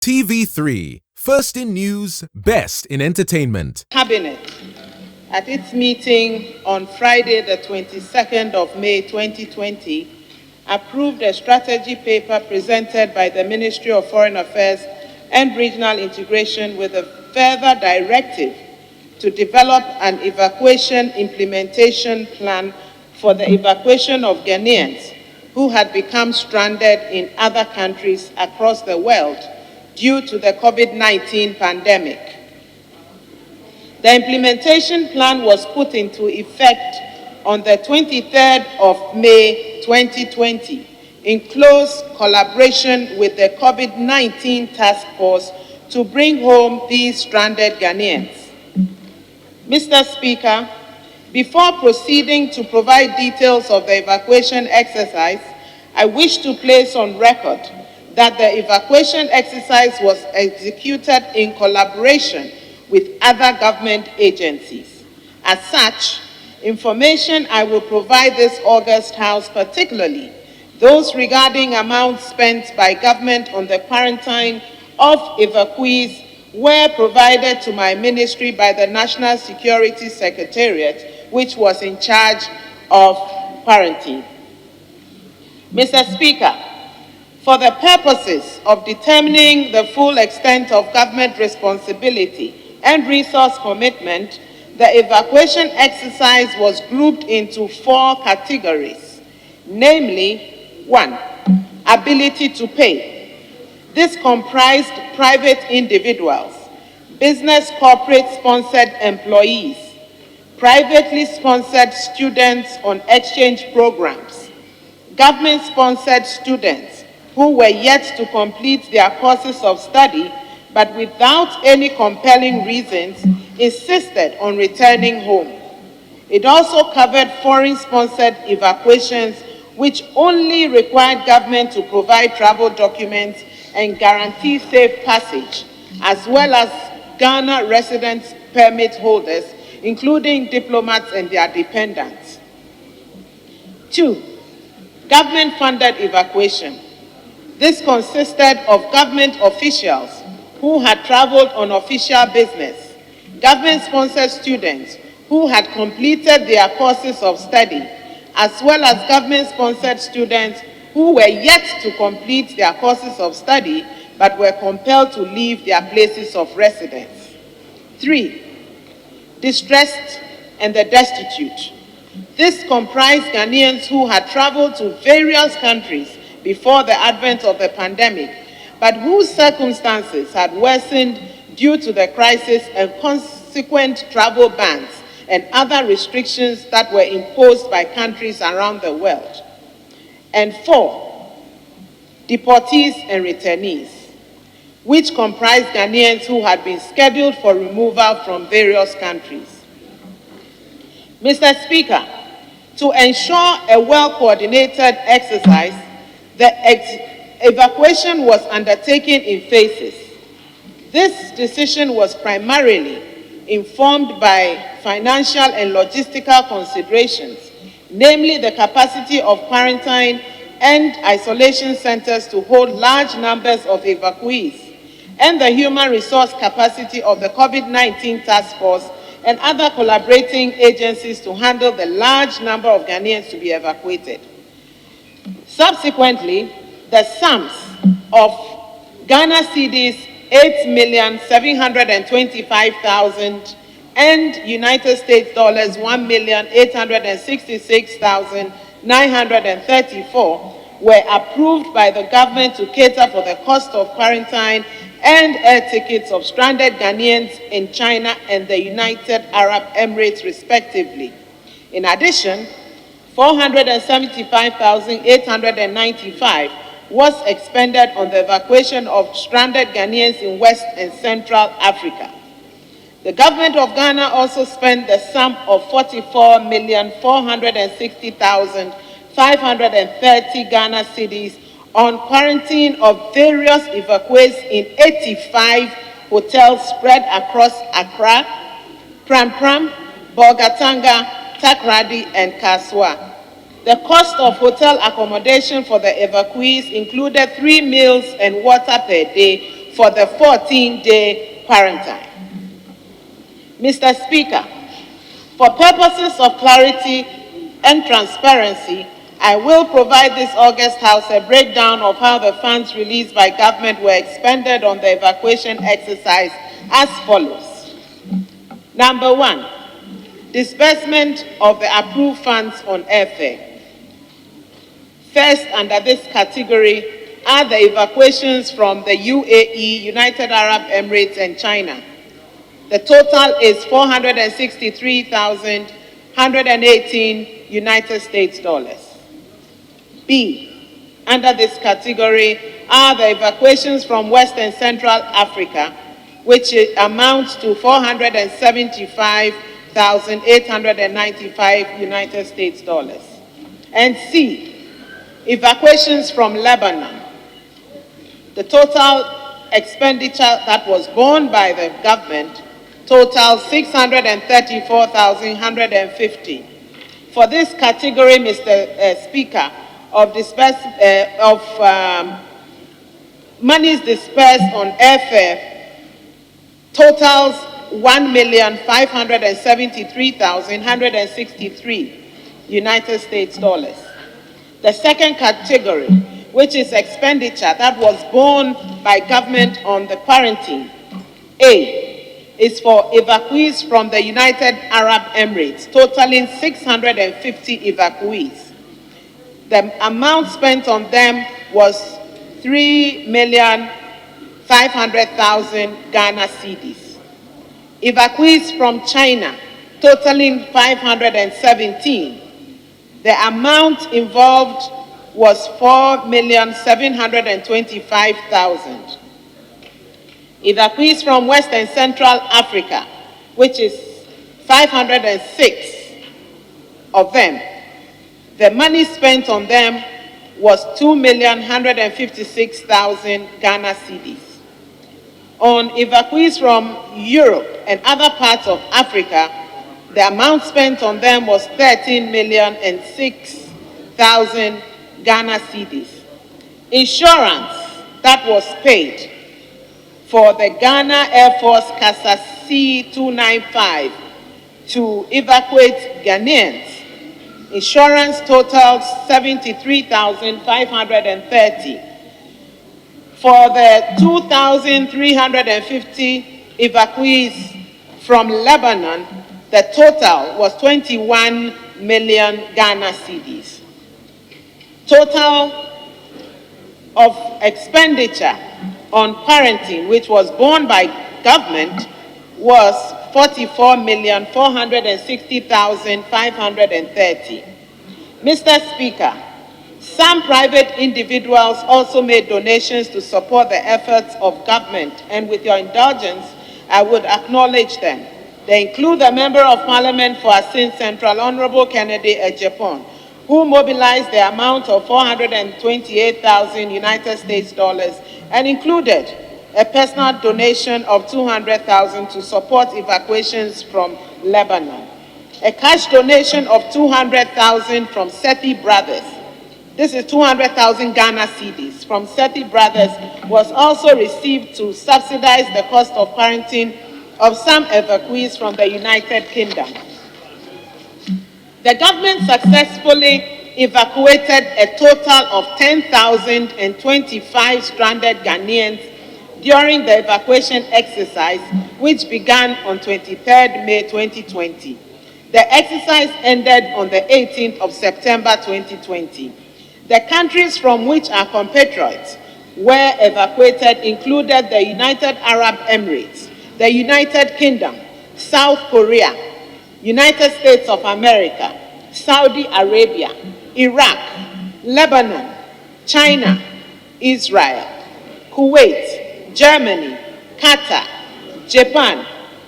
TV3, first in news, best in entertainment. Cabinet, at its meeting on Friday, the 22nd of May 2020, approved a strategy paper presented by the Ministry of Foreign Affairs and Regional Integration with a further directive to develop an evacuation implementation plan for the evacuation of Ghanaians who had become stranded in other countries across the world due to the COVID-19 pandemic. The implementation plan was put into effect on the 23rd of May 2020 in close collaboration with the COVID-19 task force to bring home these stranded Ghanaians. Mr. Speaker, before proceeding to provide details of the evacuation exercise, I wish to place on record that the evacuation exercise was executed in collaboration with other government agencies. As such, information I will provide this August House, particularly those regarding amounts spent by government on the quarantine of evacuees, were provided to my ministry by the National Security Secretariat, which was in charge of quarantine. Mr. Speaker, for the purposes of determining the full extent of government responsibility and resource commitment, the evacuation exercise was grouped into 4 categories, namely, 1, ability to pay. This comprised private individuals, business corporate sponsored employees, privately sponsored students on exchange programs, government-sponsored students who were yet to complete their courses of study but without any compelling reasons insisted on returning home. It also covered foreign-sponsored evacuations which only required government to provide travel documents and guarantee safe passage, as well as Ghana residence permit holders, including diplomats and their dependents. 2, government-funded evacuation. This consisted of government officials who had traveled on official business, government-sponsored students who had completed their courses of study, as well as government-sponsored students who were yet to complete their courses of study but were compelled to leave their places of residence. 3, distressed and the destitute. This comprised Ghanaians who had traveled to various countries before the advent of the pandemic, but whose circumstances had worsened due to the crisis and consequent travel bans and other restrictions that were imposed by countries around the world. And 4, deportees and returnees, which comprised Ghanaians who had been scheduled for removal from various countries. Mr. Speaker, to ensure a well-coordinated exercise, the evacuation was undertaken in phases. This decision was primarily informed by financial and logistical considerations, namely the capacity of quarantine and isolation centers to hold large numbers of evacuees, and the human resource capacity of the COVID-19 task force and other collaborating agencies to handle the large number of Ghanaians to be evacuated. Subsequently, the sums of Ghana cedis 8,725,000 and United States dollars 1,866,934 were approved by the government to cater for the cost of quarantine and air tickets of stranded Ghanaians in China and the United Arab Emirates, respectively. In addition, 475,895 was expended on the evacuation of stranded Ghanaians in West and Central Africa. The government of Ghana also spent the sum of 44,460,530 Ghana cedis on quarantine of various evacuees in 85 hotels spread across Accra, Pram Pram, Bolgatanga, Takrady, and Kaswa. The cost of hotel accommodation for the evacuees included 3 meals and water per day, for the 14-day quarantine. Mr. Speaker, for purposes of clarity and transparency, I will provide this August House a breakdown of how the funds released by government were expended on the evacuation exercise as follows. Number 1, disbursement of the approved funds on airfare. First, under this category are the evacuations from the UAE, United Arab Emirates, and China. The total is $463,118 United States dollars. B, under this category are the evacuations from West and Central Africa, which amounts to $475,895 United States dollars. And C, evacuations from Lebanon. The total expenditure that was borne by the government totals $634,150. For this category, Mr. Speaker, of monies dispersed on airfare totals $1,573,163 United States dollars. The second category, which is expenditure that was borne by government on the quarantine, A, is for evacuees from the United Arab Emirates, totaling 650 evacuees. The amount spent on them was 3,500,000 Ghana cedis. Evacuees from China, totaling 517. The amount involved was 4,725,000. Evacuees from West and Central Africa, which is 506 of them. The money spent on them was 2,156,000 Ghana cedis. On evacuees from Europe and other parts of Africa, the amount spent on them was 13,006,000 Ghana cedis. Insurance that was paid for the Ghana Air Force Casa C-295 to evacuate Ghanaians. Insurance totals $73,530. For the 2,350 evacuees from Lebanon, the total was 21 million Ghana cedis. Total of expenditure on quarantine, which was borne by government, was $44,460,530. Mr. Speaker, some private individuals also made donations to support the efforts of government, and with your indulgence, I would acknowledge them. They include the Member of Parliament for Asin Central, Honorable Kennedy Ejepon, who mobilized the amount of 428,000 United States dollars and included a personal donation of 200,000 to support evacuations from Lebanon. A cash donation of 200,000 from Sethi Brothers. This is 200,000 Ghana cedis from Sethi Brothers was also received to subsidize the cost of quarantine of some evacuees from the United Kingdom. The government successfully evacuated a total of 10,025 stranded Ghanaians during the evacuation exercise, which began on 23rd May 2020. The exercise ended on the 18th of September 2020. The countries from which our compatriots were evacuated included the United Arab Emirates, the United Kingdom, South Korea, United States of America, Saudi Arabia, Iraq, Lebanon, China, Israel, Kuwait, Germany, Qatar, Japan,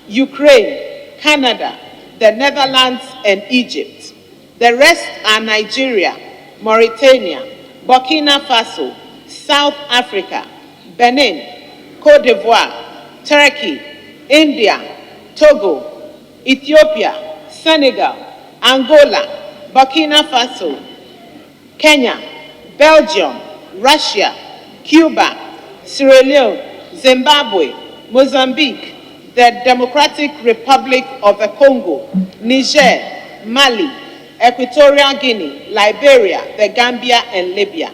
Ukraine, Canada, the Netherlands, and Egypt. The rest are Nigeria, Mauritania, Burkina Faso, South Africa, Benin, Cote d'Ivoire, Turkey, India, Togo, Ethiopia, Senegal, Angola, Burkina Faso, Kenya, Belgium, Russia, Cuba, Sierra Leone, Zimbabwe, Mozambique, the Democratic Republic of the Congo, Niger, Mali, Equatorial Guinea, Liberia, the Gambia, and Libya.